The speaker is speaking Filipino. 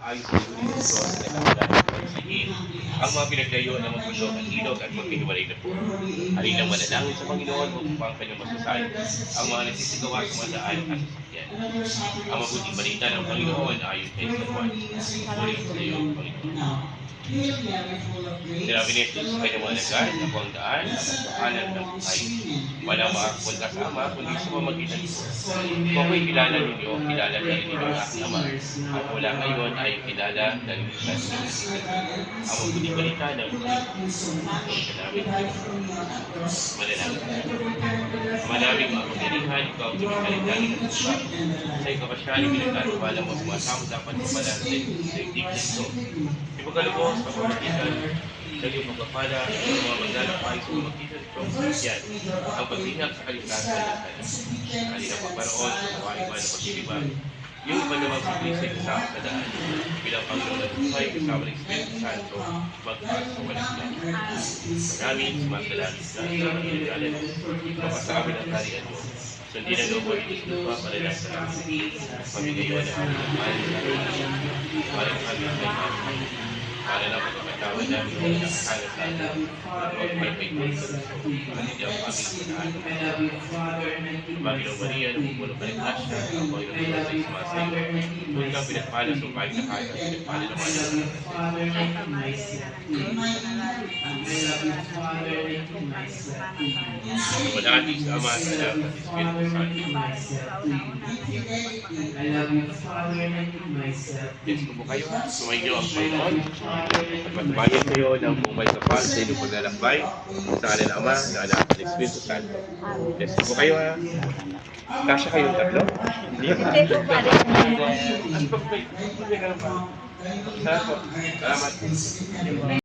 maayos na Espiritu sa nagkakalat ng pagsigil, ang mga pinaglayuan ng magbulok at ilog at magkahiwalay na po. Halinang manalangin sa Panginoon upang kanyang masasabi ang mga nagsisigawa sa mga daan at sasakyan. Ang mabuting balita ng Panginoon ayon kay San Juan. Purihin sa iyo, Panginoon. Sinabi ni Jesus sa kanyang mga alagad, ako ang daan at ang paanan ng buhay. Walang makakapunta sa Ama kundi sa pamamagitan ko. Kung ako'y kilala ninyo, kilala din ninyo ang aking Ama. At wala ngayon ay kilala ng ang mabuting balita ng manalangin. Ama naming mga kapangyarihan, ikaw ang tumikalindangin at tuba. Sa ikapasyali, pinagkatiwala mo sa mga tao dapat kapala sa daigdig na ito. Ipagkalubos sa pamamagitan ng iyong pagpapala sa mga maglalakay sa pamamagitan ng iyong sasakyan, ang pagbihag sa kaligtasan ng tanan. Kalinang pagparoon sa kawain-wain ng pagdilibang, yung iba namang paglisay kasama sa daan, bilang Panginoon ng buhay kasama ng Espiritu Santo, magpas sa walang lang. Maraming sumasalangit na sa pinagalan, mapasabi ng kariyan mo. Sundin ang loob mo ito sa lupa para lang sa langit. Pamigayon ang aming mahal sa atin, para ang aming kailangan, para lang magkakatawa namin ang nakakala sa atin, at huwag may paipon sa gusto, at hindi ang aming sinahan. Panginoong Maria, nagpupuno ka ng asya, ang Panginoon sa sumasayo. Doon kang pinagpala sa kahit na kahit at pinagpala naman ang Manati sa Ama, sa Anak, at Espiritu Santo. Yes, po kayo. Sumayin niyo ang Panginoon. At matabayan kayo ng buong may kapal sa inyong paglalakbay. Sa ngalan ng Ama, ng Anak, at Espiritu Santo. Yes, po kayo ha. Kasya kayong tatlo? Hindi pa. Salamat.